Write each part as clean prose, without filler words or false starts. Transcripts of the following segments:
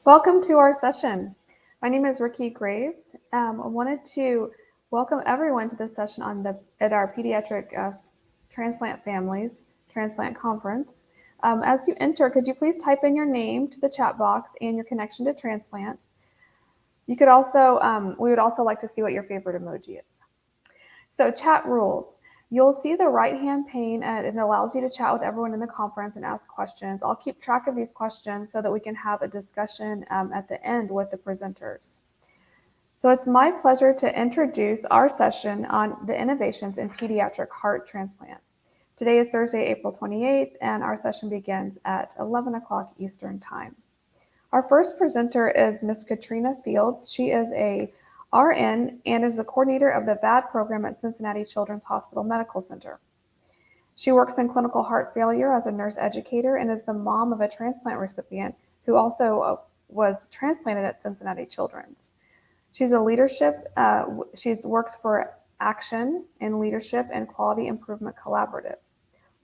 Welcome to our session. My name is Ricky Graves. I wanted to welcome everyone to this session at our Pediatric Transplant Families Transplant Conference. As you enter, could you please type in your name to the chat box and your connection to transplant? You could also, we would also like to see what your favorite emoji is. So chat rules. You'll see the right-hand pane and it allows you to chat with everyone in the conference and ask questions. I'll keep track of these questions so that we can have a discussion at the end with the presenters. So it's my pleasure to introduce our session on the innovations in pediatric heart transplant. Today is Thursday, April 28th, and our session begins at 11 o'clock Eastern Time. Our first presenter is Ms. Katrina Fields. She is a RN and is the coordinator of the VAD program at Cincinnati Children's Hospital Medical Center. She works in clinical heart failure as a nurse educator and is the mom of a transplant recipient who also was transplanted at Cincinnati Children's. She's a leadership, she works for Action in Leadership and Quality Improvement Collaborative.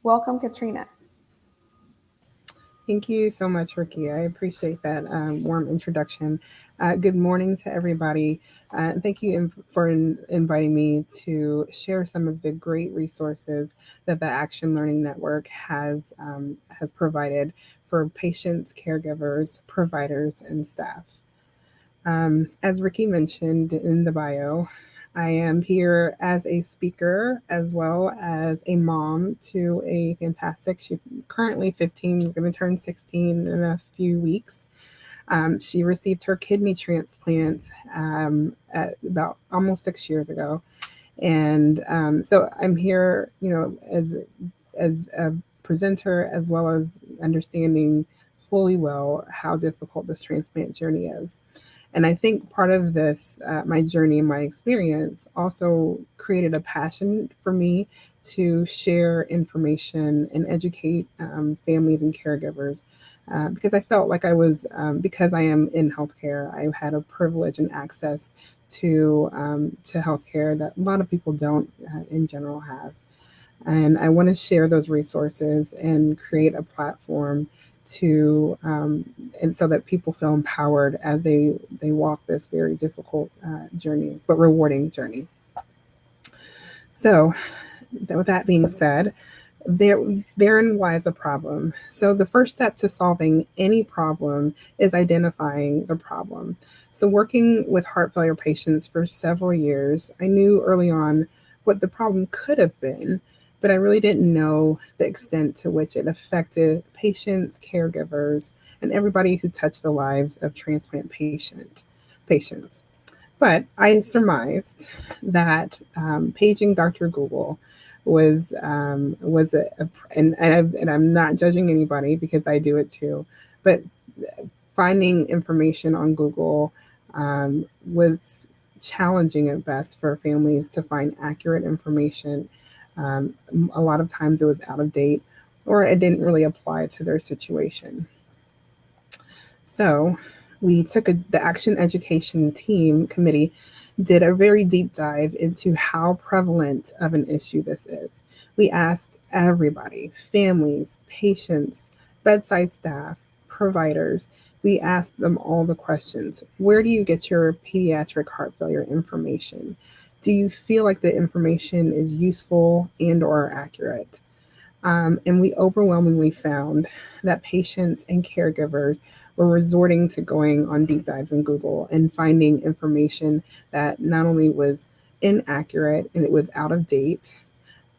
Welcome, Katrina. Thank you so much, Ricky. I appreciate that warm introduction. Good morning to everybody. Thank you for inviting me to share some of the great resources that the Action Learning Network has provided for patients, caregivers, providers, and staff. As Ricky mentioned in the bio, I am here as a speaker as well as a mom to a fantastic, she's currently 15, going to turn 16 in a few weeks. She received her kidney transplant at about almost 6 years ago. And so I'm here, as a presenter, as well as understanding fully well how difficult this transplant journey is. And I think part of this, my journey and my experience, also created a passion for me to share information and educate families and caregivers, because I felt like I was, because I am in healthcare, I had a privilege and access to healthcare that a lot of people don't in general have. And I want to share those resources and create a platform to and so that people feel empowered as they walk this very difficult journey, but rewarding journey. So with that being said, therein lies a problem. So the first step to solving any problem is identifying the problem. So working with heart failure patients for several years, I knew early on what the problem could have been, but I really didn't know the extent to which it affected patients, caregivers, and everybody who touched the lives of transplant patients. But I surmised that paging Dr. Google was and I'm not judging anybody because I do it too, but finding information on Google was challenging at best for families to find accurate information. A lot of times it was out of date or it didn't really apply to their situation. So we took the Action Education Team Committee, did a very deep dive into how prevalent of an issue this is. We asked everybody, families, patients, bedside staff, providers, we asked them all the questions. Where do you get your pediatric heart failure information? Do you feel like the information is useful and or accurate? And we overwhelmingly found that patients and caregivers were resorting to going on deep dives in Google and finding information that not only was inaccurate and it was out of date,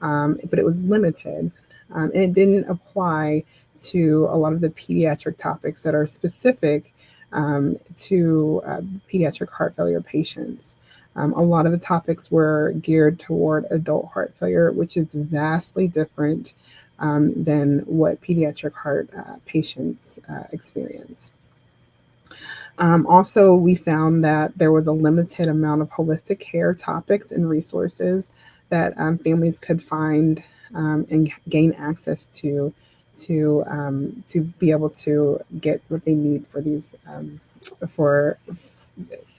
but it was limited. And it didn't apply to a lot of the pediatric topics that are specific to pediatric heart failure patients. A lot of the topics were geared toward adult heart failure, which is vastly different than what pediatric heart patients experience. Also, we found that there was a limited amount of holistic care topics and resources that families could find and gain access to be able to get what they need for these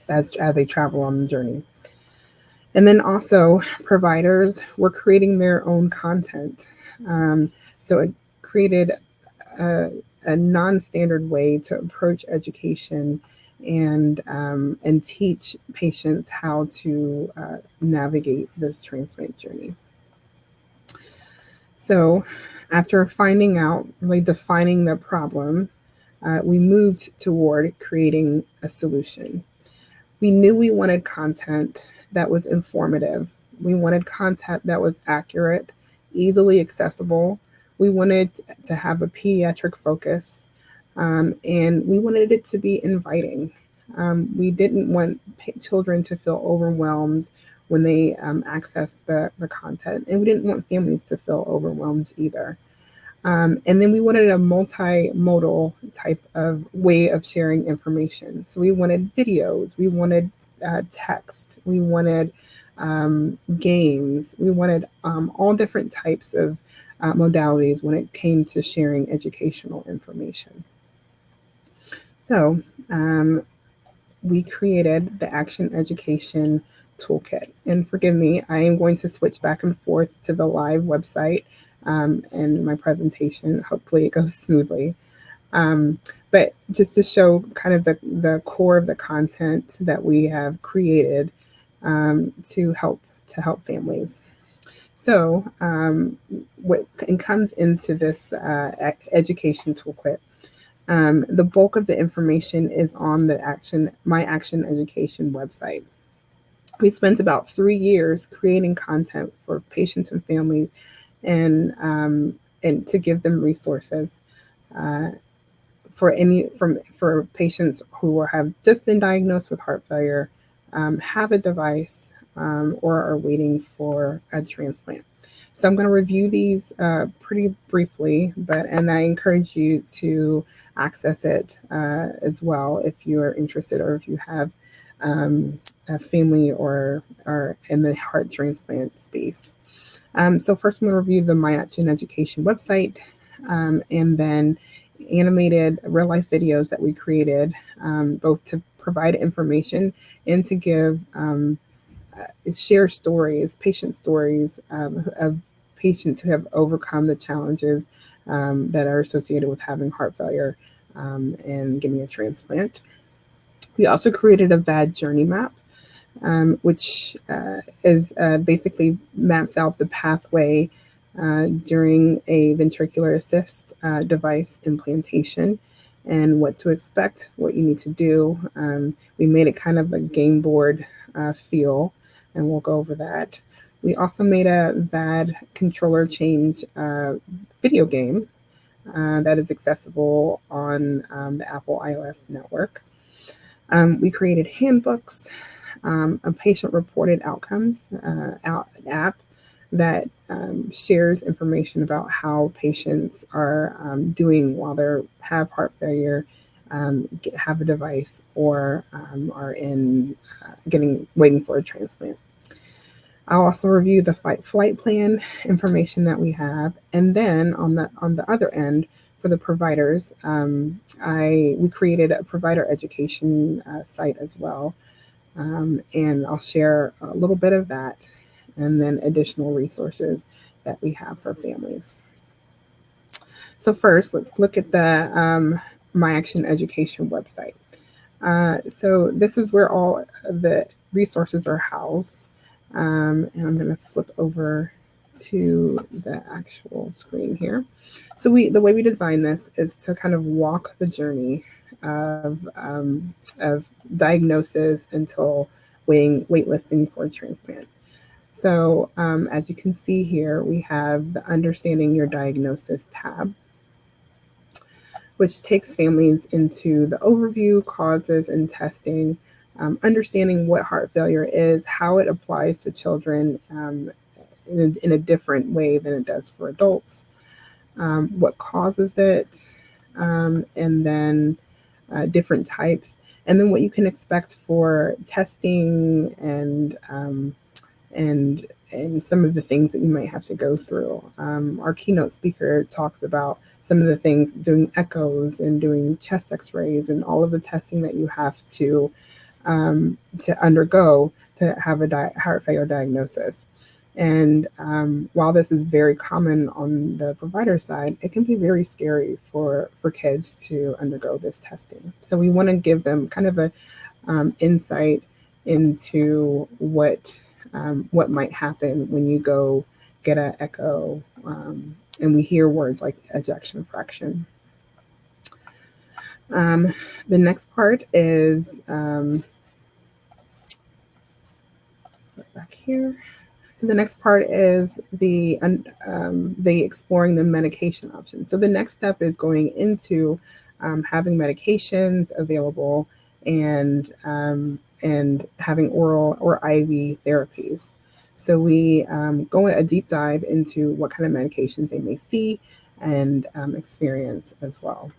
as they travel on the journey. And then also providers were creating their own content. So it created a a non-standard way to approach education and teach patients how to navigate this transplant journey. So, after finding out, really defining the problem, we moved toward creating a solution. We knew we wanted content that was informative. We wanted content that was accurate, easily accessible. We wanted to have a pediatric focus, and we wanted it to be inviting. We didn't want children to feel overwhelmed when they accessed the content, and we didn't want families to feel overwhelmed either. And then we wanted a multimodal type of way of sharing information. So we wanted videos, we wanted text, we wanted games, we wanted all different types of modalities when it came to sharing educational information. So we created the Action Education Toolkit. And forgive me, I am going to switch back and forth to the live website and my presentation. Hopefully it goes smoothly. But just to show kind of the core of the content that we have created to help families. So what comes into this education toolkit, the bulk of the information is on the My Action Education website. We spent about 3 years creating content for patients and families, and to give them resources for patients who have just been diagnosed with heart failure, have a device, or are waiting for a transplant. So I'm going to review these pretty briefly, and I encourage you to access it as well if you are interested, or if you have a family or are in the heart transplant space. So first I'm going to review the My Action Education website, and then animated real life videos that we created, both to provide information and to give share stories, patient stories of patients who have overcome the challenges that are associated with having heart failure and getting a transplant. We also created a VAD journey map, which is basically mapped out the pathway during a ventricular assist device implantation and what to expect, what you need to do. We made it kind of a game board feel, and we'll go over that. We also made a VAD controller change video game that is accessible on the Apple iOS network. We created handbooks, a patient-reported outcomes app that shares information about how patients are doing while they have heart failure, have a device, or are waiting for a transplant. I'll also review the flight plan information that we have, and then on the other end, for the providers, we created a provider education site as well, and I'll share a little bit of that, and then additional resources that we have for families. So first, let's look at the My Action Education website. So this is where all the resources are housed. And I'm going to flip over to the actual screen here. So the way we design this is to kind of walk the journey of diagnosis until waitlisting for a transplant. So as you can see here, we have the Understanding Your Diagnosis tab, which takes families into the overview, causes, and testing, understanding what heart failure is, how it applies to children in a different way than it does for adults, what causes it, and then different types, and then what you can expect for testing and some of the things that you might have to go through. Our keynote speaker talked about some of the things, doing echoes and doing chest x-rays and all of the testing that you have to undergo to have a heart failure diagnosis. And while this is very common on the provider side, it can be very scary for kids to undergo this testing. So we want to give them kind of a insight into what might happen when you go get an echo, and we hear words like ejection fraction. The next part is back here. So the next part is the exploring the medication options. So the next step is going into having medications available and having oral or IV therapies. So we go a deep dive into what kind of medications they may see and experience as well.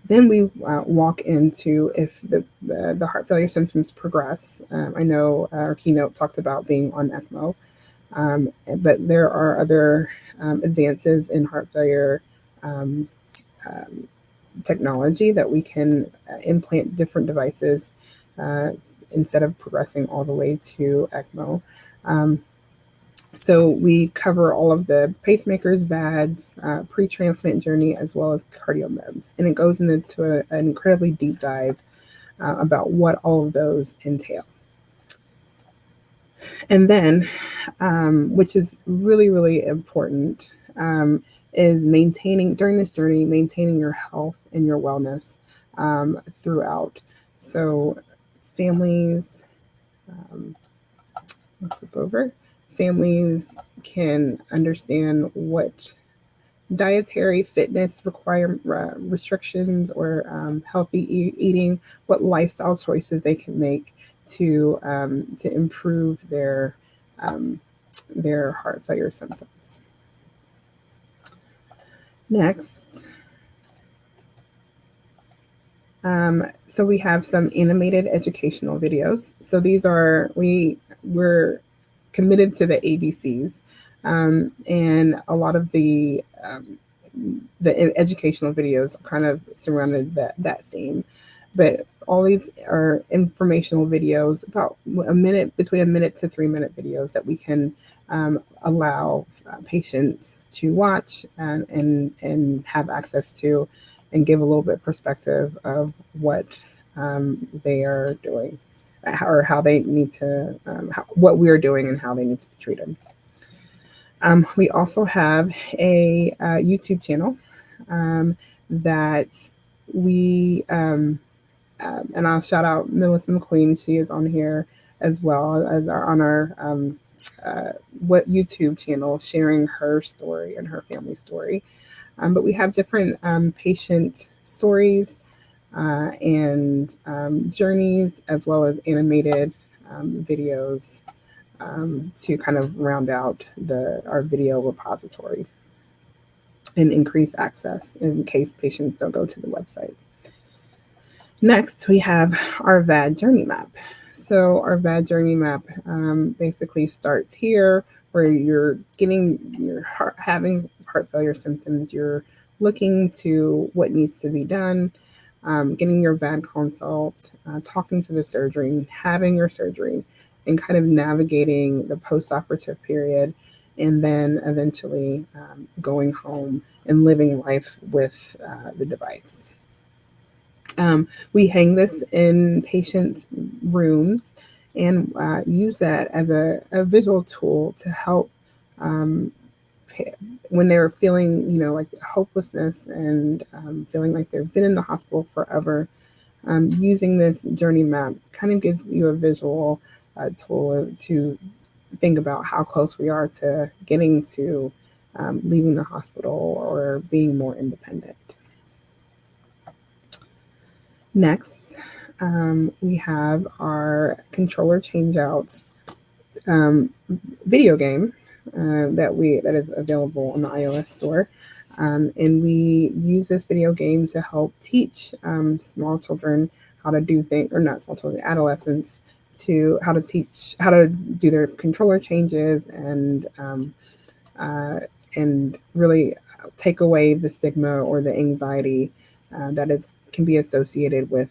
Then we walk into if the heart failure symptoms progress. I know our keynote talked about being on ECMO, but there are other advances in heart failure technology that we can implant different devices instead of progressing all the way to ECMO. So we cover all of the pacemakers, VADs, pre-transplant journey, as well as cardiomebs. And it goes into an incredibly deep dive about what all of those entail. And then, which is really, really important, is during this journey, maintaining your health and your wellness throughout. So families, let's flip over. Families can understand what dietary fitness restrictions or healthy eating, what lifestyle choices they can make to improve their heart failure symptoms. Next, so we have some animated educational videos. So these are we're committed to the ABCs, and a lot of the educational videos kind of surrounded that theme. But all these are informational videos, about between a minute to 3 minute videos that we can allow patients to watch and have access to, and give a little bit of perspective of what they are doing, or how they need to, what we're doing and how they need to be treated. We also have a YouTube channel that we, and I'll shout out Melissa McQueen. She is on here as well as on our what YouTube channel, sharing her story and her family story. But we have different patient stories and journeys, as well as animated videos to kind of round out our video repository and increase access in case patients don't go to the website. Next, we have our VAD journey map. So our VAD journey map basically starts here, where you're having heart failure symptoms. You're looking to what needs to be done, getting your VAD consult, talking to the surgeon, having your surgery, and kind of navigating the post-operative period, and then eventually going home and living life with the device. We hang this in patients' rooms and use that as a visual tool to help when they're feeling, like hopelessness and feeling like they've been in the hospital forever. Using this journey map kind of gives you a visual tool to think about how close we are to getting to leaving the hospital or being more independent. Next, we have our controller changeout video game that is available on the iOS store. And we use this video game to help teach small children how to do things, or not small children, adolescents, to how to do their controller changes and really take away the stigma or the anxiety that can be associated with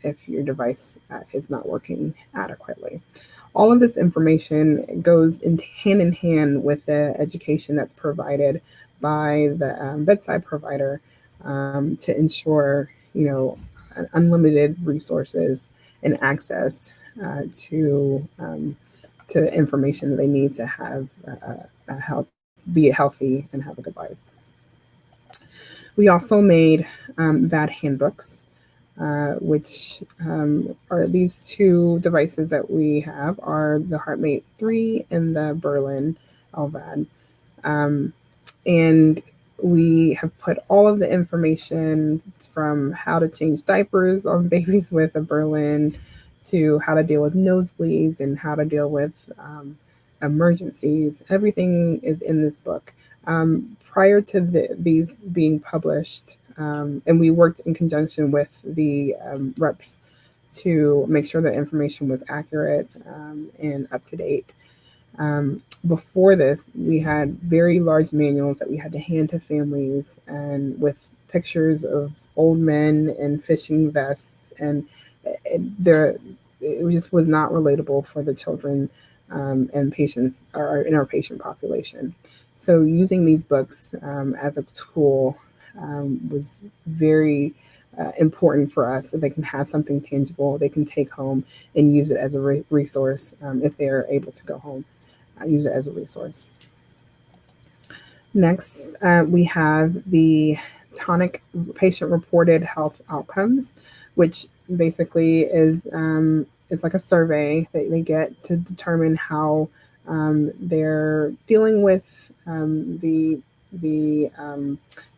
if your device is not working adequately. All of this information goes hand in hand with the education that's provided by the bedside provider to ensure, unlimited resources and access to information that they need to have be healthy and have a good life. We also made VAD handbooks, which are these two devices that we have are the HeartMate 3 and the Berlin LVAD. And we have put all of the information from how to change diapers on babies with a Berlin to how to deal with nosebleeds and how to deal with emergencies. Everything is in this book. Prior to these being published, and we worked in conjunction with the reps to make sure that information was accurate and up to date. Before this, we had very large manuals that we had to hand to families and with pictures of old men in fishing vests, and it just was not relatable for the children and patients or in our patient population. So using these books as a tool was very important for us, so they can have something tangible they can take home and use it as a resource if they're able to go home. Use it as a resource. Next, we have the tonic patient reported health outcomes, which basically is like a survey that they get to determine how they're dealing with the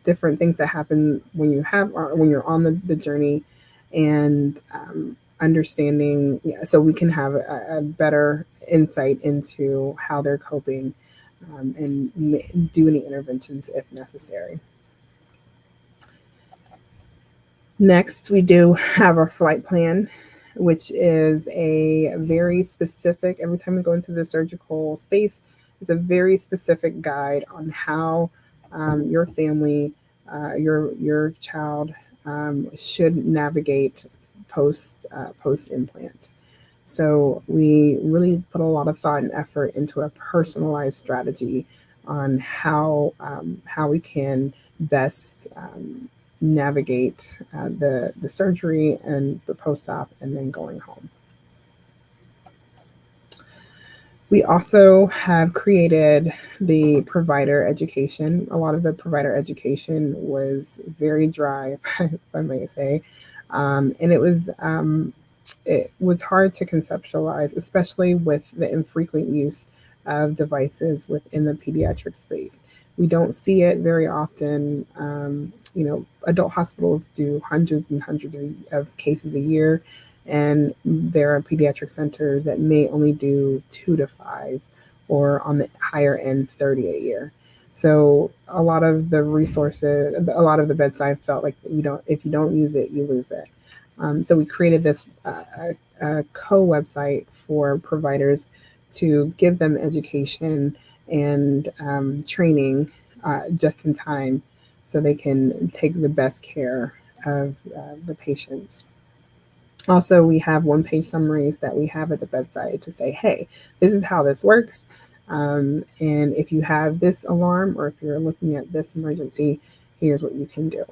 different things that happen when you're on the journey, and understanding, so we can have a better insight into how they're coping and do any interventions if necessary. Next, we do have our flight plan, which is a very specific, every time we go into the surgical space, it's a very specific guide on how your family, your child should navigate post implant. So we really put a lot of thought and effort into a personalized strategy on how we can best navigate the surgery and the post-op and then going home. We also have created the provider education. A lot of the provider education was very dry, if I may say, and it was hard to conceptualize, especially with the infrequent use of devices within the pediatric space. We don't see it very often. Adult hospitals do hundreds and hundreds of cases a year, and there are pediatric centers that may only do 2 to 5, or on the higher end 30 a year. So a lot of the resources, a lot of the bedside felt like if you don't use it, you lose it. So we created this co-website for providers to give them education and training just in time, so they can take the best care of the patients. Also, we have one-page summaries that we have at the bedside to say, hey, this is how this works. And if you have this alarm, or if you're looking at this emergency, here's what you can do.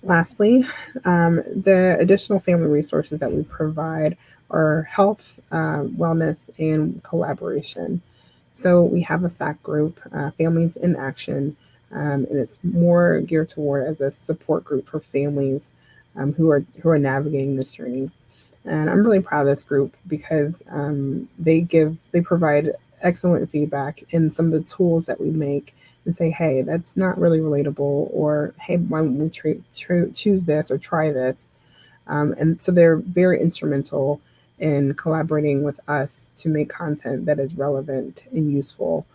Lastly, the additional family resources that we provide are health, wellness, and collaboration. So we have a FACT group, Families in Action, and it's more geared toward as a support group for families who are navigating this journey. And I'm really proud of this group because they provide excellent feedback in some of the tools that we make, and say, hey, that's not really relatable, or hey, why don't we choose this or try this? And so they're very instrumental in collaborating with us to make content that is relevant and useful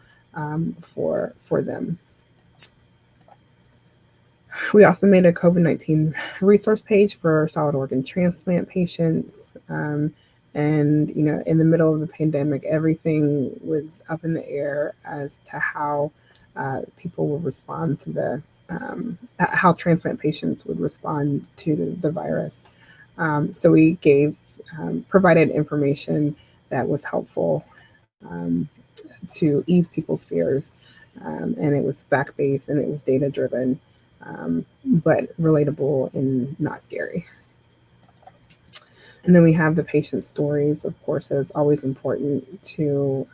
for them. We also made a COVID-19 resource page for solid organ transplant patients. And, in the middle of the pandemic, everything was up in the air as to how people will respond to how transplant patients would respond to the virus. So we gave provided information that was helpful to ease people's fears. And it was fact-based and it was data-driven, but relatable and not scary. And then we have the patient stories, of course, it's always important to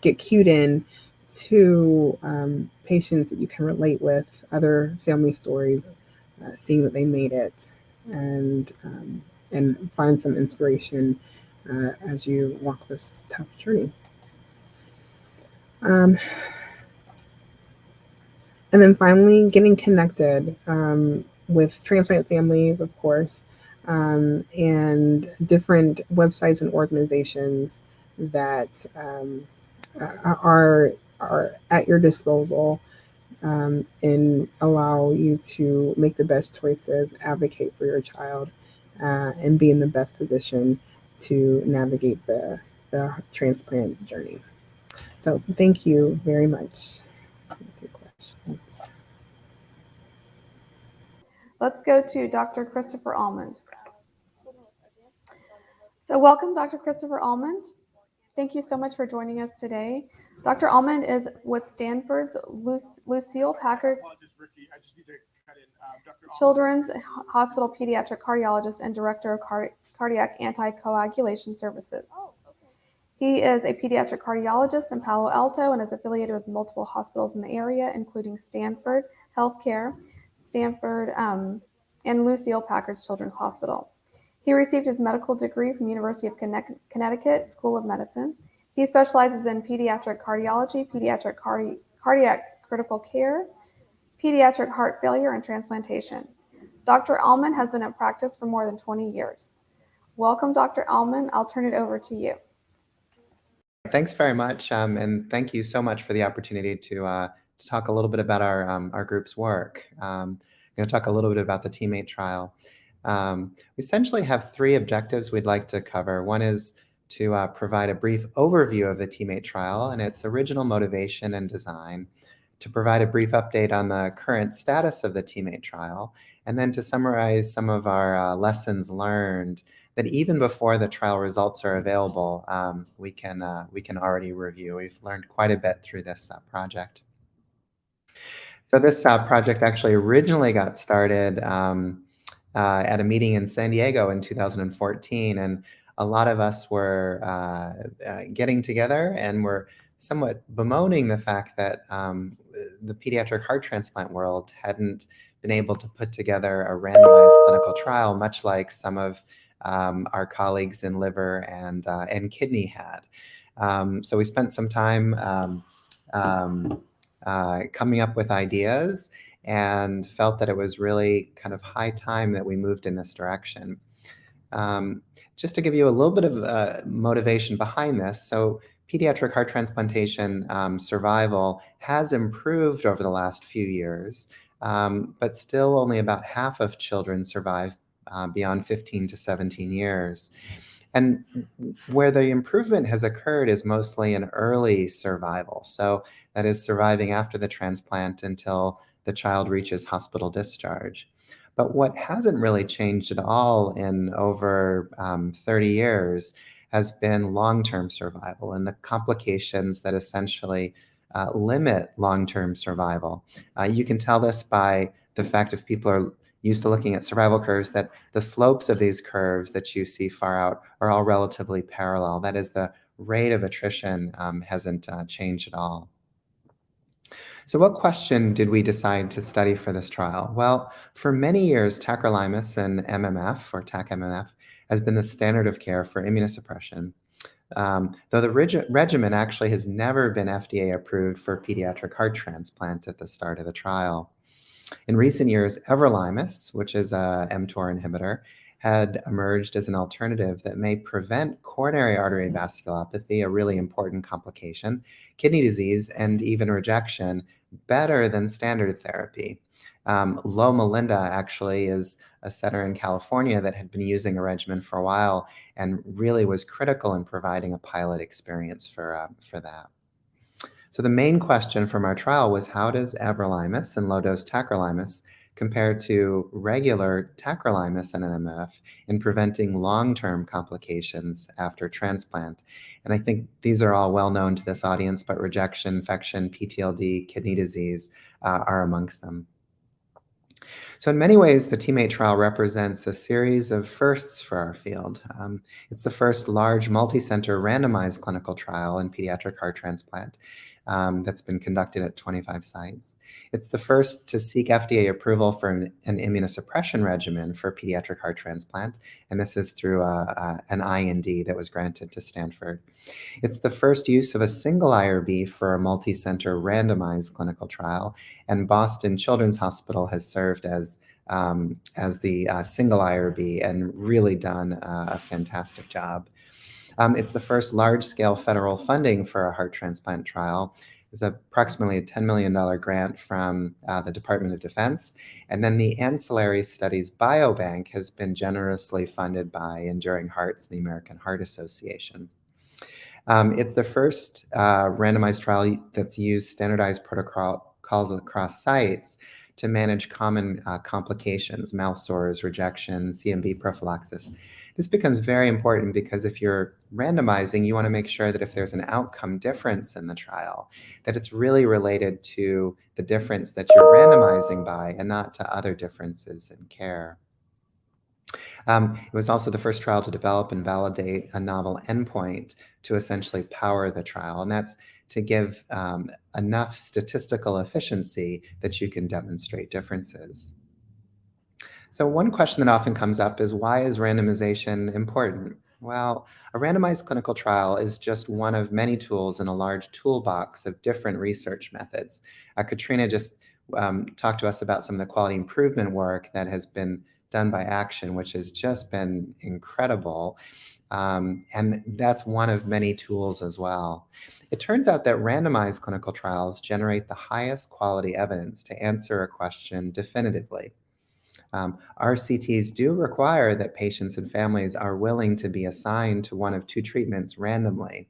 get cued in to patients that you can relate with, other family stories, seeing that they made it, and find some inspiration as you walk this tough journey. And then finally, getting connected with transplant families, of course, and different websites and organizations that are at your disposal and allow you to make the best choices, advocate for your child, and be in the best position to navigate the transplant journey. So thank you very much. Let's go to Dr. Christopher Almond. So welcome, Dr. Christopher Almond. Thank you so much for joining us today. Dr. Almond is with Stanford's Lucile Packard Children's Hospital Pediatric Cardiologist and Director of Cardiac Anticoagulation Services. He is a pediatric cardiologist in Palo Alto and is affiliated with multiple hospitals in the area, including Stanford Healthcare, Stanford, and Lucile Packard Children's Hospital. He received his medical degree from University of Connecticut School of Medicine. He specializes in pediatric cardiology, pediatric cardiac critical care, pediatric heart failure, and transplantation. Dr. Almond has been in practice for more than 20 years. Welcome, Dr. Almond. I'll turn it over to you. Thanks very much, and thank you so much for the opportunity to talk a little bit about our group's work. I'm going to talk a little bit about the teammate trial. We essentially have three objectives we'd like to cover. One is to provide a brief overview of the teammate trial and its original motivation and design, to provide a brief update on the current status of the teammate trial, and then to summarize some of our lessons learned that even before the trial results are available, we can already review. We've learned quite a bit through this project. So this project actually originally got started at a meeting in San Diego in 2014, and a lot of us were getting together and were somewhat bemoaning the fact that the pediatric heart transplant world hadn't been able to put together a randomized clinical trial, much like some of our colleagues in liver and kidney had. So we spent some time coming up with ideas and felt that it was really kind of high time that we moved in this direction. Just to give you a little bit of motivation behind this, so pediatric heart transplantation survival has improved over the last few years, but still only about half of children survive beyond 15 to 17 years. And where the improvement has occurred is mostly in early survival. So that is surviving after the transplant until the child reaches hospital discharge. But what hasn't really changed at all in over 30 years has been long-term survival and the complications that essentially limit long-term survival. You can tell this by the fact if people are used to looking at survival curves, that the slopes of these curves that you see far out are all relatively parallel. That is, the rate of attrition hasn't changed at all. So what question did we decide to study for this trial? Well, for many years, tacrolimus and MMF, or TAC-MMF, has been the standard of care for immunosuppression, though the regimen actually has never been FDA approved for pediatric heart transplant at the start of the trial. In recent years, everolimus, which is a mTOR inhibitor, had emerged as an alternative that may prevent coronary artery vasculopathy, a really important complication, kidney disease, and even rejection better than standard therapy. Loma Linda actually is a center in California that had been using a regimen for a while and really was critical in providing a pilot experience for that. So the main question from our trial was, how does everolimus and low-dose tacrolimus compared to regular tacrolimus and MF in preventing long-term complications after transplant. And I think these are all well known to this audience, but rejection, infection, PTLD, kidney disease are amongst them. So in many ways, the TeamMate trial represents a series of firsts for our field. It's the first large multi-center randomized clinical trial in pediatric heart transplant that's been conducted at 25 sites. It's the first to seek FDA approval for an immunosuppression regimen for pediatric heart transplant, and this is through an IND that was granted to Stanford. It's the first use of a single IRB for a multi-center randomized clinical trial, and Boston Children's Hospital has served as the single IRB and really done a fantastic job. It's the first large-scale federal funding for a heart transplant trial. It's approximately a $10 million grant from the Department of Defense. And then the Ancillary Studies Biobank has been generously funded by Enduring Hearts, the American Heart Association. It's the first randomized trial that's used standardized protocols across sites to manage common complications, mouth sores, rejection, CMV prophylaxis. This becomes very important because if you're randomizing, you want to make sure that if there's an outcome difference in the trial, that it's really related to the difference that you're randomizing by and not to other differences in care. It was also the first trial to develop and validate a novel endpoint to essentially power the trial, and that's to give enough statistical efficiency that you can demonstrate differences. So one question that often comes up is, why is randomization important? Well, a randomized clinical trial is just one of many tools in a large toolbox of different research methods. Katrina just talked to us about some of the quality improvement work that has been done by Action, which has just been incredible. And that's one of many tools as well. It turns out that randomized clinical trials generate the highest quality evidence to answer a question definitively. RCTs do require that patients and families are willing to be assigned to one of two treatments randomly,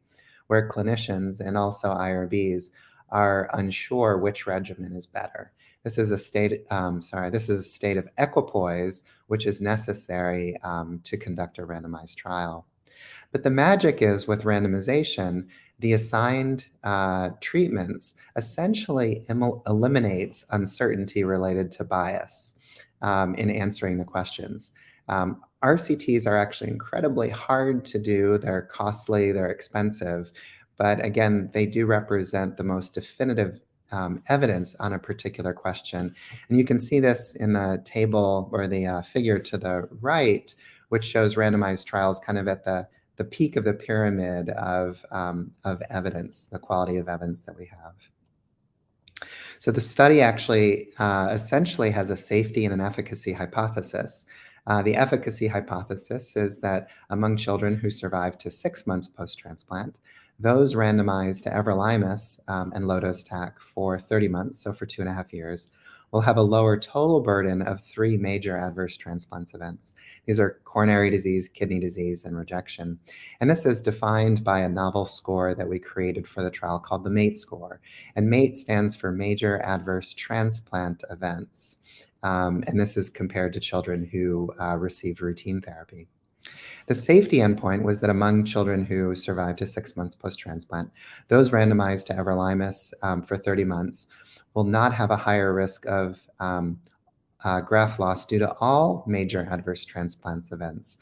where clinicians and also IRBs are unsure which regimen is better. This is a state of equipoise, which is necessary to conduct a randomized trial. But the magic is with randomization, the assigned treatments essentially eliminates uncertainty related to bias in answering the questions. RCTs are actually incredibly hard to do. They're costly, they're expensive, but again, they do represent the most definitive evidence on a particular question. And you can see this in the table or the figure to the right, which shows randomized trials kind of at the peak of the pyramid of evidence, the quality of evidence that we have. So the study actually essentially has a safety and an efficacy hypothesis. The efficacy hypothesis is that among children who survive to 6 months post-transplant, those randomized to everolimus and low-dose tac for 30 months, so for 2.5 years, will have a lower total burden of 3 major adverse transplant events. These are coronary disease, kidney disease, and rejection. And this is defined by a novel score that we created for the trial called the MATE score. And MATE stands for Major Adverse Transplant Events. And this is compared to children who received routine therapy. The safety endpoint was that among children who survived to 6 months post-transplant, those randomized to everolimus for 30 months will not have a higher risk of graft loss due to all major adverse transplant events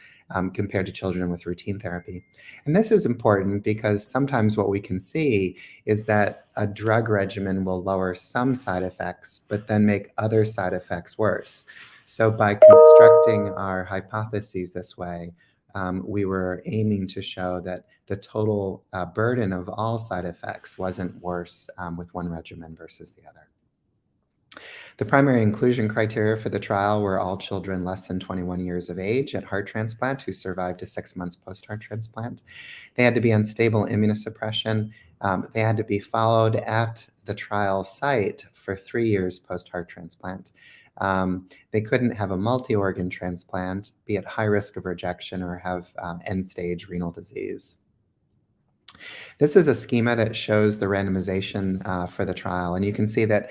compared to children with routine therapy. And this is important because sometimes what we can see is that a drug regimen will lower some side effects, but then make other side effects worse. So by constructing our hypotheses this way, we were aiming to show that the total burden of all side effects wasn't worse with one regimen versus the other. The primary inclusion criteria for the trial were all children less than 21 years of age at heart transplant who survived to 6 months post-heart transplant. They had to be on stable immunosuppression. They had to be followed at the trial site for 3 years post-heart transplant. They couldn't have a multi-organ transplant, be at high risk of rejection, or have end-stage renal disease. This is a schema that shows the randomization for the trial, and you can see that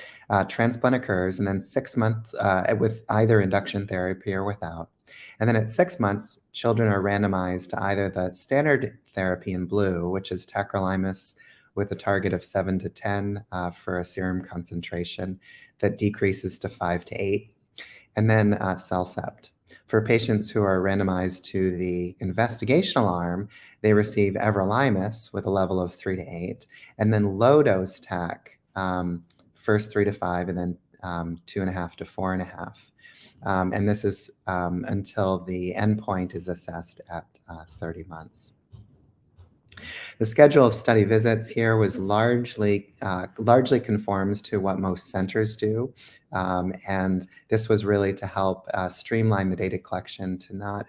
transplant occurs, and then 6 months with either induction therapy or without. And then at 6 months, children are randomized to either the standard therapy in blue, which is tacrolimus with a target of 7 to 10 for a serum concentration that decreases to 5 to 8, and then CellCept. For patients who are randomized to the investigational arm, they receive everolimus with a level of 3 to 8, and then low-dose tac, first 3 to 5, and then 2.5 to 4.5. And this is until the endpoint is assessed at 30 months. The schedule of study visits here was largely conforms to what most centers do, and this was really to help streamline the data collection to not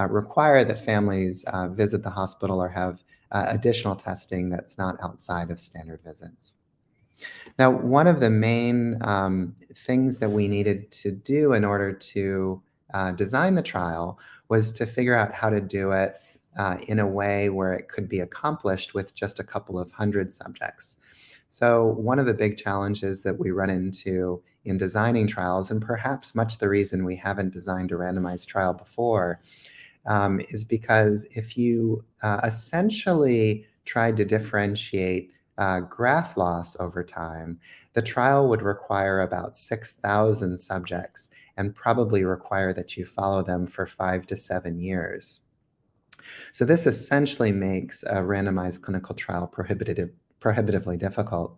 require that families visit the hospital or have additional testing that's not outside of standard visits. Now, one of the main things that we needed to do in order to design the trial was to figure out how to do it in a way where it could be accomplished with just a couple of hundred subjects. So one of the big challenges that we run into in designing trials, and perhaps much the reason we haven't designed a randomized trial before, is because if you essentially tried to differentiate graft loss over time, the trial would require about 6,000 subjects and probably require that you follow them for 5 to 7 years. So this essentially makes a randomized clinical trial prohibitively difficult.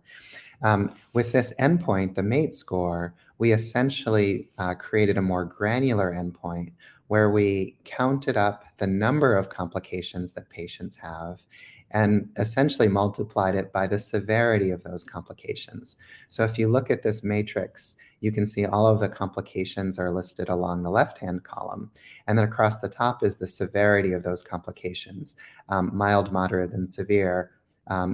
With this endpoint, the MATE score, we essentially created a more granular endpoint where we counted up the number of complications that patients have and essentially multiplied it by the severity of those complications. So if you look at this matrix, you can see all of the complications are listed along the left-hand column. And then across the top is the severity of those complications, mild, moderate, and severe.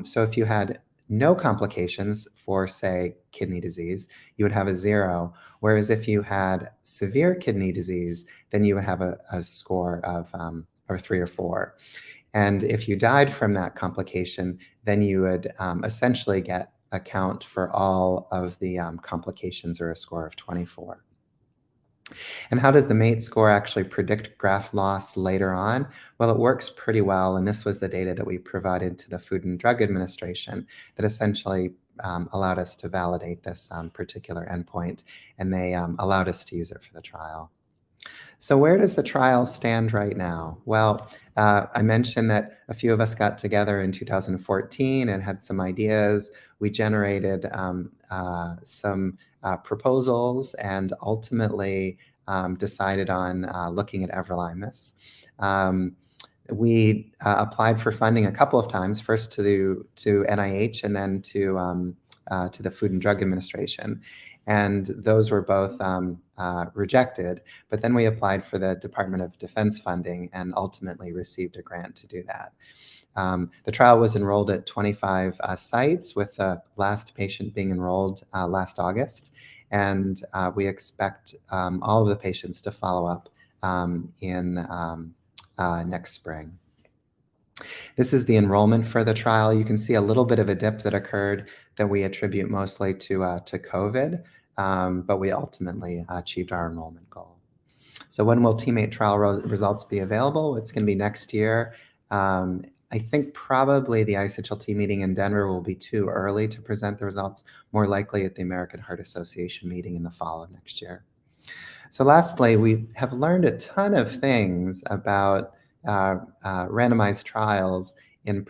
So if you had no complications for, say, kidney disease, you would have a 0. Whereas if you had severe kidney disease, then you would have a score of or 3 or 4. And if you died from that complication, then you would essentially get a count for all of the complications, or a score of 24. And how does the MATE score actually predict graft loss later on? Well, it works pretty well, and this was the data that we provided to the Food and Drug Administration that essentially allowed us to validate this particular endpoint, and they allowed us to use it for the trial. So where does the trial stand right now? Well, I mentioned that a few of us got together in 2014 and had some ideas. We generated some proposals and ultimately decided on looking at everolimus. We applied for funding a couple of times, first to NIH and then to the Food and Drug Administration. And those were both rejected, but then we applied for the Department of Defense funding and ultimately received a grant to do that. The trial was enrolled at 25 sites, with the last patient being enrolled last August, and we expect all of the patients to follow up in next spring. This is the enrollment for the trial. You can see a little bit of a dip that occurred that we attribute mostly to COVID, but we ultimately achieved our enrollment goal. So when will Teammate trial results be available? It's going to be next year. I think probably the ISHLT meeting in Denver will be too early to present the results, more likely at the American Heart Association meeting in the fall of next year. So lastly, we have learned a ton of things about randomized trials in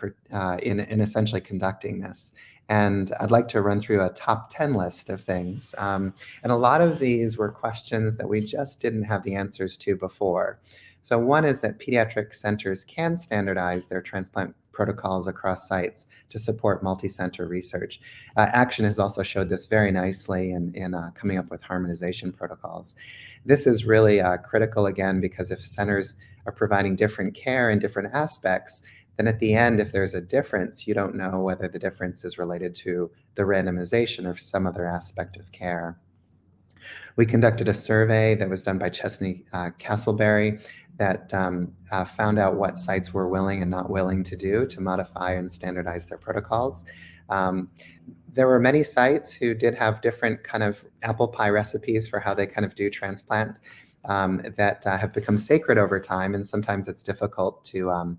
essentially conducting this. And I'd like to run through a top 10 list of things. And a lot of these were questions that we just didn't have the answers to before. So one is that pediatric centers can standardize their transplant protocols across sites to support multi-center research. Action has also showed this very nicely in coming up with harmonization protocols. This is really critical, again, because if centers are providing different care in different aspects, then at the end, if there's a difference, you don't know whether the difference is related to the randomization or some other aspect of care. We conducted a survey that was done by Chesney Castleberry that found out what sites were willing and not willing to do to modify and standardize their protocols. There were many sites who did have different kind of apple pie recipes for how they kind of do transplant that have become sacred over time, and sometimes it's difficult to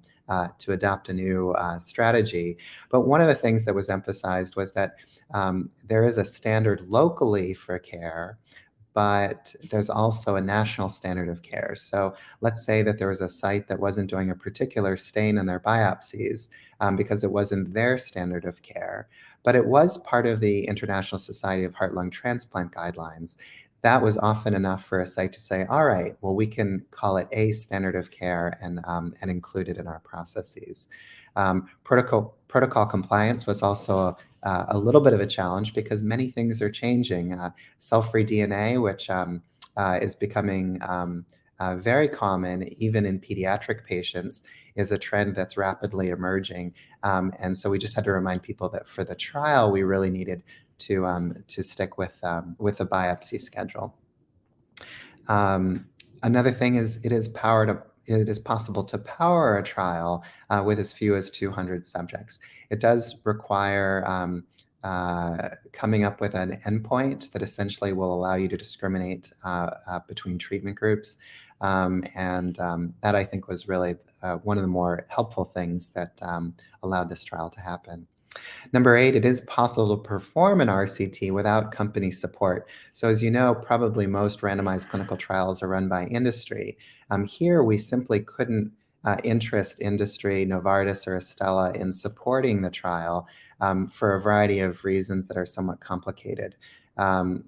adopt a new strategy. But one of the things that was emphasized was that there is a standard locally for care, but there's also a national standard of care. So let's say that there was a site that wasn't doing a particular stain in their biopsies because it wasn't their standard of care, but it was part of the International Society of Heart-Lung Transplant guidelines. That was often enough for a site to say, all right, well, we can call it a standard of care and include it in our processes. Protocol compliance was also a little bit of a challenge because many things are changing. Cell-free DNA, which is becoming very common even in pediatric patients, is a trend that's rapidly emerging. And so we just had to remind people that for the trial, we really needed to stick with a biopsy schedule. Another thing is it is possible to power a trial with as few as 200 subjects. It does require coming up with an endpoint that essentially will allow you to discriminate between treatment groups. And that I think was really one of the more helpful things that allowed this trial to happen. Number 8, it is possible to perform an RCT without company support. So as you know, probably most randomized clinical trials are run by industry. Here, we simply couldn't interest industry, Novartis or Astellas, in supporting the trial for a variety of reasons that are somewhat complicated.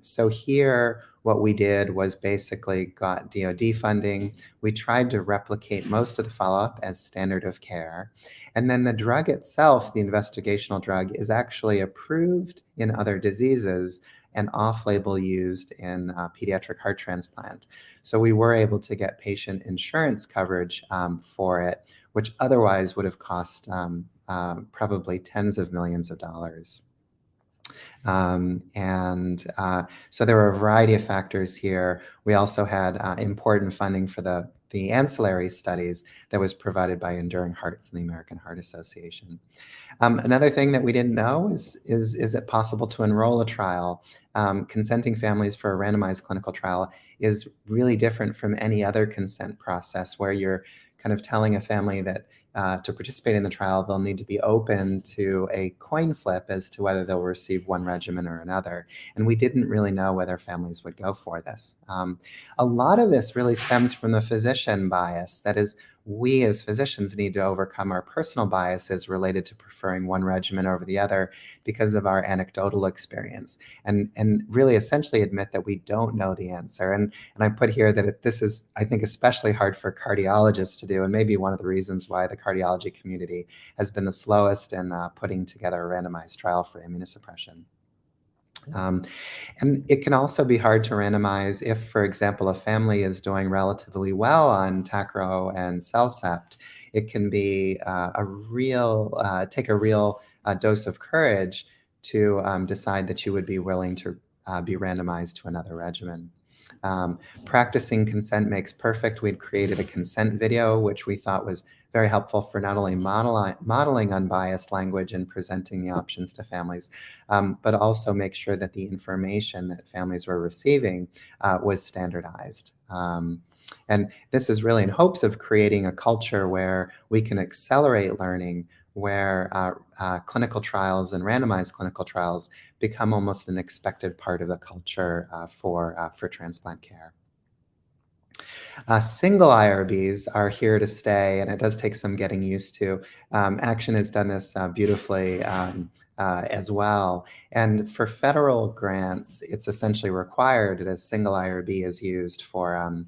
So here, what we did was basically got DoD funding. We tried to replicate most of the follow-up as standard of care. And then the drug itself, the investigational drug, is actually approved in other diseases and off-label used in pediatric heart transplant. So we were able to get patient insurance coverage for it, which otherwise would have cost probably tens of millions of dollars. So there were a variety of factors here. We also had important funding for the ancillary studies that was provided by Enduring Hearts and the American Heart Association. Another thing that we didn't know is it possible to enroll a trial? Consenting families for a randomized clinical trial is really different from any other consent process where you're kind of telling a family that to participate in the trial, they'll need to be open to a coin flip as to whether they'll receive one regimen or another. And we didn't really know whether families would go for this. A lot of this really stems from the physician bias. That is, we as physicians need to overcome our personal biases related to preferring one regimen over the other because of our anecdotal experience, and really essentially admit that we don't know the answer. And I put here that this is, I think, especially hard for cardiologists to do, and maybe one of the reasons why the cardiology community has been the slowest in putting together a randomized trial for immunosuppression. And it can also be hard to randomize if, for example, a family is doing relatively well on tacro and Cellcept. It can be take a real dose of courage to decide that you would be willing to be randomized to another regimen. Practicing consent makes perfect. We'd created a consent video, which we thought was very helpful for not only modeling unbiased language and presenting the options to families, but also make sure that the information that families were receiving was standardized. And this is really in hopes of creating a culture where we can accelerate learning, where clinical trials and randomized clinical trials become almost an expected part of the culture for transplant care. Single IRBs are here to stay, and it does take some getting used to. Action has done this beautifully as well. And for federal grants, it's essentially required that a single IRB is used for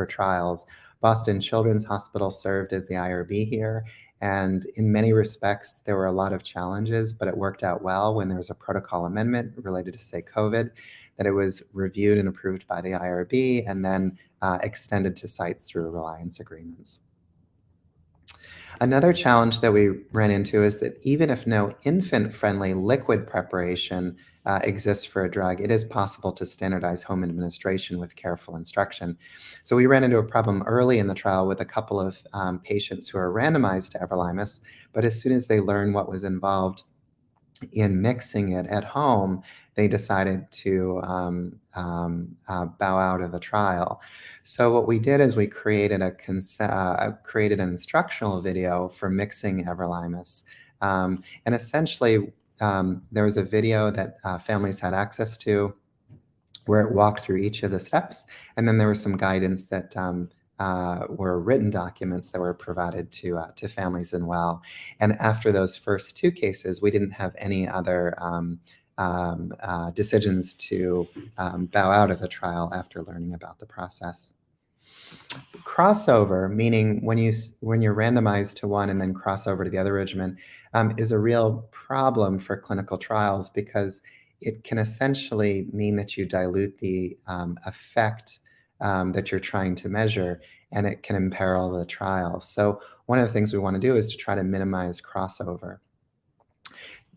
trials. Boston Children's Hospital served as the IRB here. And in many respects, there were a lot of challenges, but it worked out well when there was a protocol amendment related to, say, COVID, that it was reviewed and approved by the IRB and then extended to sites through reliance agreements. Another challenge that we ran into is that even if no infant-friendly liquid preparation exists for a drug, it is possible to standardize home administration with careful instruction. So we ran into a problem early in the trial with a couple of patients who are randomized to everolimus, but as soon as they learned what was involved in mixing it at home, they decided to bow out of the trial. So what we did is we created created an instructional video for mixing everolimus, and essentially there was a video that families had access to, where it walked through each of the steps, and then there was some guidance that were written documents that were provided to families as well. And after those first two cases, we didn't have any other decisions to bow out of the trial after learning about the process. Crossover, meaning when you're randomized to one and then cross over to the other regimen, is a real problem for clinical trials, because it can essentially mean that you dilute the effect that you're trying to measure, and it can imperil the trial. So one of the things we want to do is to try to minimize crossover.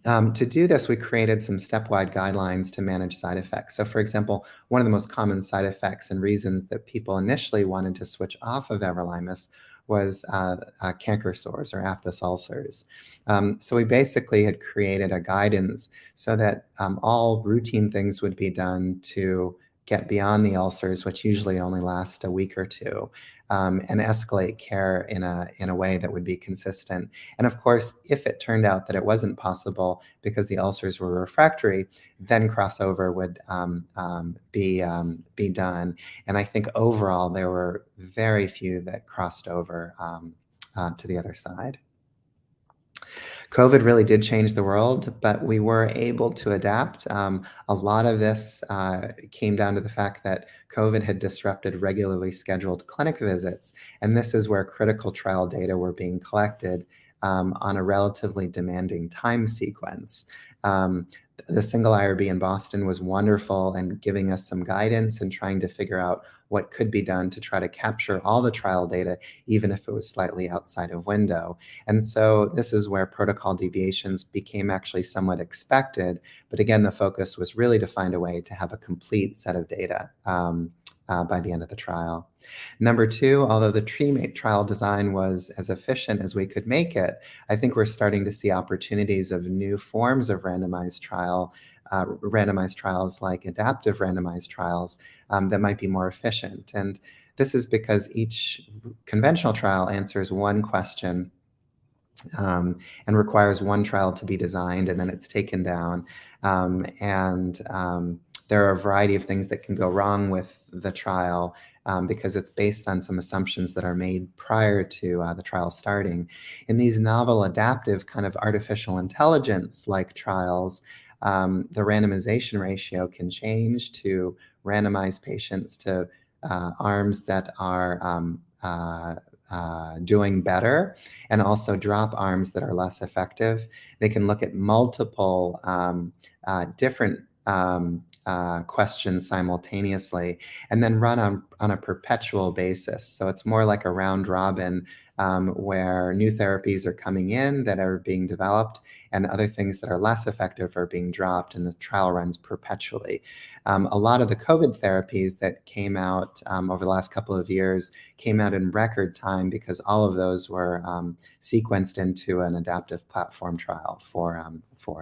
To do this, we created some stepwide guidelines to manage side effects. So for example, one of the most common side effects and reasons that people initially wanted to switch off of everolimus was canker sores or aphthous ulcers. So we basically had created a guidance so that all routine things would be done to get beyond the ulcers, which usually only last a week or two, and escalate care in a way that would be consistent. And of course, if it turned out that it wasn't possible because the ulcers were refractory, then crossover would be done. And I think overall there were very few that crossed over to the other side. COVID really did change the world, but we were able to adapt. A lot of this came down to the fact that COVID had disrupted regularly scheduled clinic visits, and this is where critical trial data were being collected on a relatively demanding time sequence. The single IRB in Boston was wonderful and giving us some guidance and trying to figure out what could be done to try to capture all the trial data, even if it was slightly outside of window. And so this is where protocol deviations became actually somewhat expected. But again, the focus was really to find a way to have a complete set of data by the end of the trial. Number two, although the TREAMATE trial design was as efficient as we could make it, I think we're starting to see opportunities of new forms of randomized trials like adaptive randomized trials that might be more efficient. And this is because each conventional trial answers one question and requires one trial to be designed, and then it's taken down. There are a variety of things that can go wrong with the trial because it's based on some assumptions that are made prior to the trial starting. In these novel adaptive kind of artificial intelligence-like trials, the randomization ratio can change to randomize patients to arms that are doing better, and also drop arms that are less effective. They can look at multiple different questions simultaneously, and then run on a perpetual basis. So it's more like a round robin where new therapies are coming in that are being developed, and other things that are less effective are being dropped, and the trial runs perpetually. A lot of the COVID therapies that came out over the last couple of years came out in record time because all of those were sequenced into an adaptive platform trial for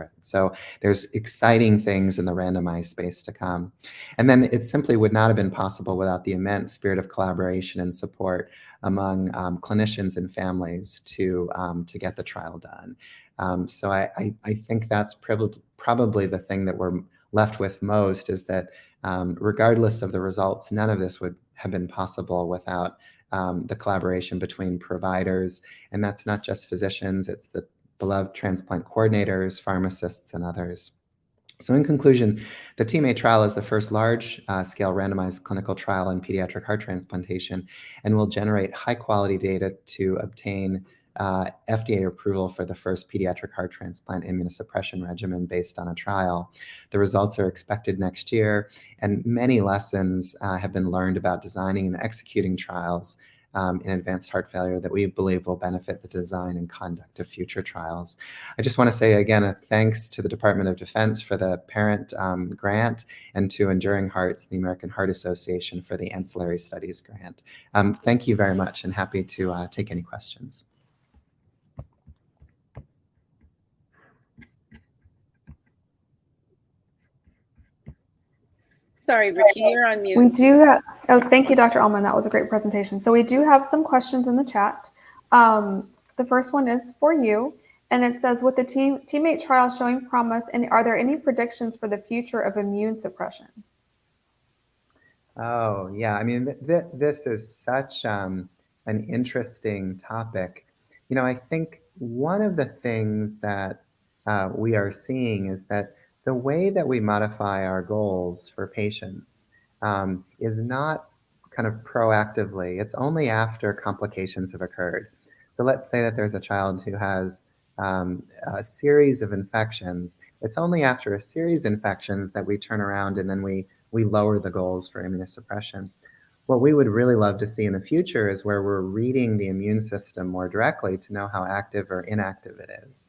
it. So there's exciting things in the randomized space to come. And then it simply would not have been possible without the immense spirit of collaboration and support among clinicians and families to get the trial done. So I think that's probably the thing that we're left with most, is that regardless of the results, none of this would have been possible without the collaboration between providers. And that's not just physicians, it's the beloved transplant coordinators, pharmacists, and others. So in conclusion, the TEAMATE trial is the first large-scale randomized clinical trial in pediatric heart transplantation, and will generate high-quality data to obtain FDA approval for the first pediatric heart transplant immunosuppression regimen based on a trial. The results are expected next year, and many lessons have been learned about designing and executing trials in advanced heart failure that we believe will benefit the design and conduct of future trials. I just want to say again a thanks to the Department of Defense for the parent grant, and to Enduring Hearts, the American Heart Association, for the Ancillary Studies grant. Thank you very much, and happy to take any questions. Sorry, Ricky, you're on mute. We do thank you, Dr. Almond. That was a great presentation. So we do have some questions in the chat. The first one is for you, and it says, with the teammate trial showing promise, and are there any predictions for the future of immune suppression? Oh, yeah. I mean, this is such an interesting topic. You know, I think one of the things that we are seeing is that the way that we modify our goals for patients is not kind of proactively. It's only after complications have occurred. So let's say that there's a child who has a series of infections. It's only after a series of infections that we turn around and then we lower the goals for immunosuppression. What we would really love to see in the future is where we're reading the immune system more directly to know how active or inactive it is,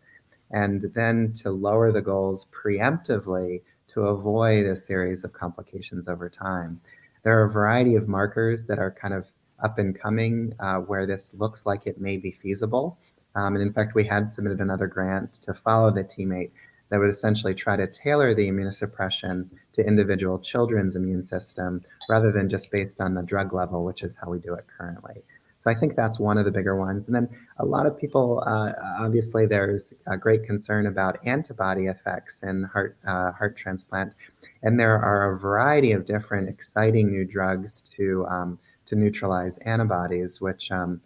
and then to lower the goals preemptively to avoid a series of complications over time. There are a variety of markers that are kind of up and coming where this looks like it may be feasible. And in fact, we had submitted another grant to follow the teammate that would essentially try to tailor the immunosuppression to individual children's immune system rather than just based on the drug level, which is how we do it currently. So I think that's one of the bigger ones. And then a lot of people, obviously there's a great concern about antibody effects in heart transplant. And there are a variety of different exciting new drugs to neutralize antibodies, which are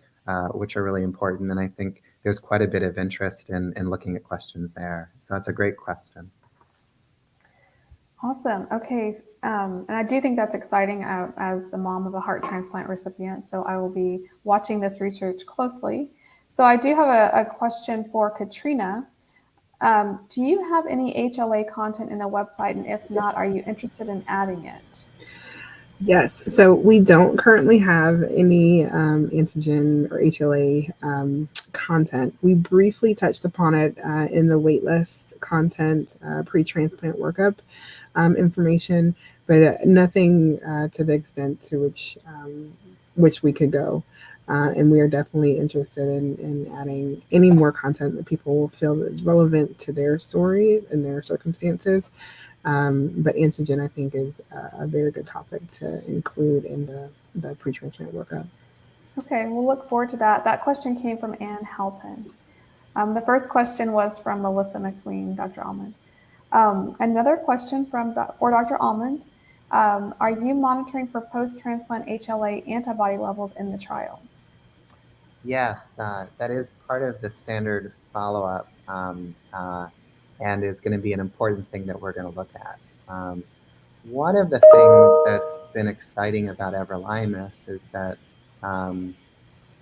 really important. And I think there's quite a bit of interest in looking at questions there. So that's a great question. Awesome. Okay. And I do think that's exciting as the mom of a heart transplant recipient. So I will be watching this research closely. So I do have a question for Katrina. Do you have any HLA content in the website? And if not, are you interested in adding it? Yes, so we don't currently have any antigen or HLA content. We briefly touched upon it in the waitlist content, pre-transplant workup information, but nothing to the extent to which we could go. And we are definitely interested in adding any more content that people feel is relevant to their story and their circumstances. But antigen, I think, is a very good topic to include in the pre-transplant workup. Okay, we'll look forward to that. That question came from Ann Halpin. The first question was from Melissa McQueen, Dr. Almond. Another question for Dr. Almond. Are you monitoring for post-transplant HLA antibody levels in the trial? Yes, that is part of the standard follow-up and is going to be an important thing that we're going to look at. One of the things that's been exciting about everolimus is that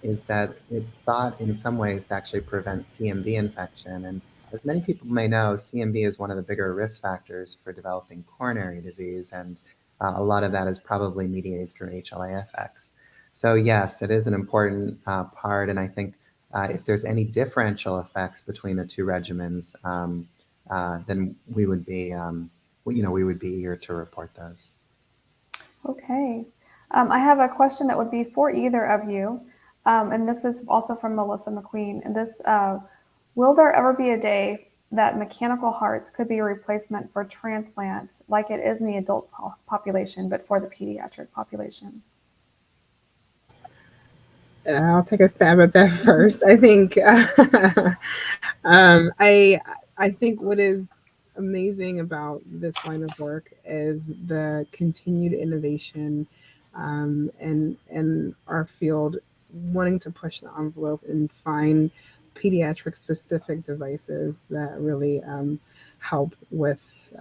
it's thought in some ways to actually prevent CMV infection. And as many people may know, CMV is one of the bigger risk factors for developing coronary disease, and a lot of that is probably mediated through HLA effects. So yes, it is an important part, and I think if there's any differential effects between the two regimens, then we would be, we would be eager to report those. Okay. I have a question that would be for either of you, and this is also from Melissa McQueen. And this, will there ever be a day that mechanical hearts could be a replacement for transplants like it is in the adult population, but for the pediatric population? I'll take a stab at that first. I think I think what is amazing about this line of work is the continued innovation and our field wanting to push the envelope and find pediatric specific devices that really help with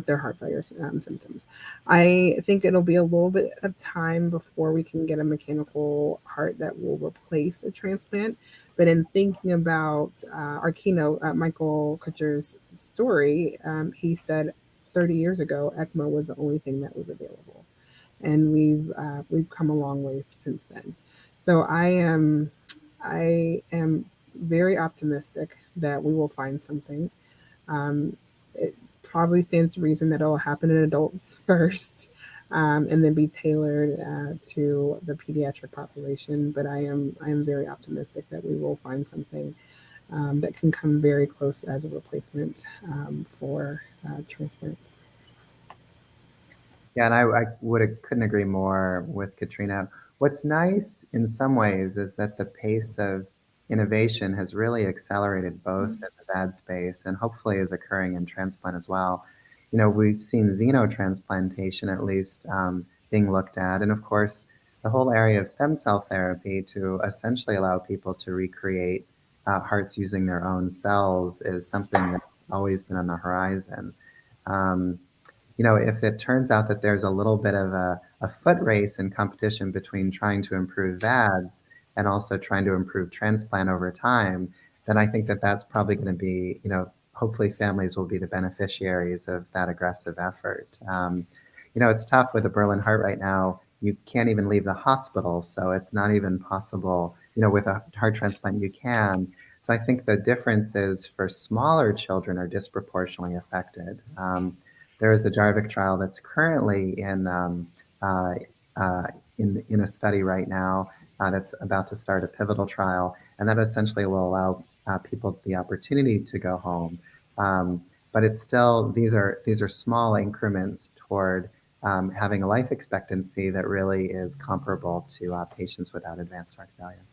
their heart failure symptoms. I think it'll be a little bit of time before we can get a mechanical heart that will replace a transplant. But in thinking about our keynote, Michael Kutcher's story, he said 30 years ago, ECMO was the only thing that was available. And we've come a long way since then. So I am very optimistic that we will find something. It probably stands to reason that it will happen in adults first, and then be tailored to the pediatric population. But I am very optimistic that we will find something that can come very close as a replacement for transplants. Yeah, and I couldn't agree more with Katrina. What's nice in some ways is that the pace of innovation has really accelerated both in the VAD space and hopefully is occurring in transplant as well. We've seen xenotransplantation at least being looked at, and of course, the whole area of stem cell therapy to essentially allow people to recreate hearts using their own cells is something that's always been on the horizon. If it turns out that there's a little bit of a foot race and competition between trying to improve VADs and also trying to improve transplant over time, then I think that that's probably going to be, hopefully families will be the beneficiaries of that aggressive effort. It's tough with a Berlin heart right now. You can't even leave the hospital, so it's not even possible. With a heart transplant, you can. So I think the difference is for smaller children are disproportionately affected. There is the Jarvik trial that's currently in a study right now that's about to start a pivotal trial, and that essentially will allow people the opportunity to go home. But it's still these are small increments toward having a life expectancy that really is comparable to patients without advanced heart failure.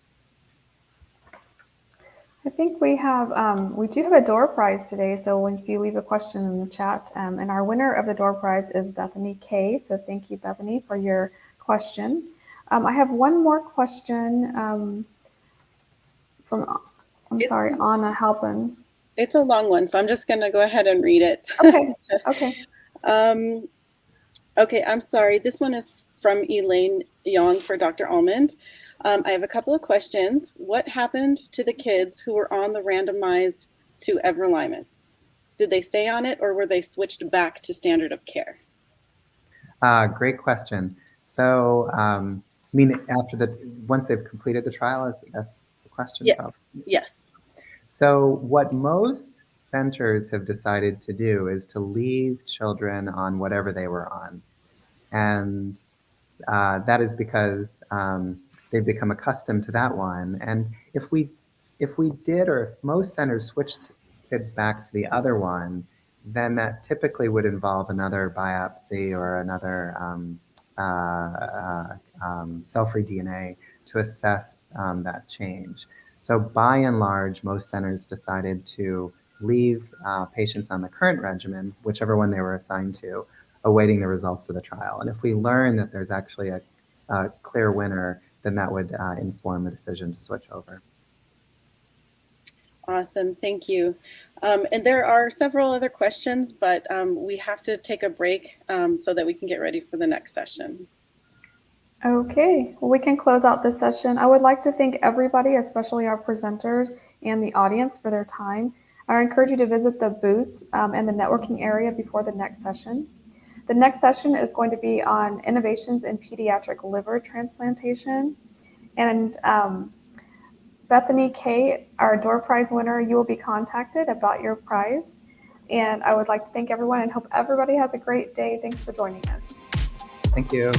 I think we do have a door prize today. So if you leave a question in the chat, and our winner of the door prize is Bethany K. So thank you, Bethany, for your question. I have one more question from Anna Halpin. It's a long one, so I'm just going to go ahead and read it. Okay. Okay, I'm sorry. This one is from Elaine Young for Dr. Almond. I have a couple of questions. What happened to the kids who were on the randomized to everolimus? Did they stay on it, or were they switched back to standard of care? Great question. So, once they've completed the trial, that's the question? Yes. Yes. So what most centers have decided to do is to leave children on whatever they were on. And that is because they've become accustomed to that one. And if we did, or if most centers switched kids back to the other one, then that typically would involve another biopsy or another cell-free DNA to assess that change. So by and large, most centers decided to leave patients on the current regimen, whichever one they were assigned to, awaiting the results of the trial. And if we learn that there's actually a clear winner, then that would inform the decision to switch over. Awesome, thank you. And there are several other questions, but we have to take a break so that we can get ready for the next session. Okay, well, we can close out this session. I would like to thank everybody, especially our presenters and the audience, for their time. I encourage you to visit the booths and the networking area before the next session. The next session is going to be on innovations in pediatric liver transplantation. And Bethany K., our door prize winner, you will be contacted about your prize. And I would like to thank everyone and hope everybody has a great day. Thanks for joining us. Thank you.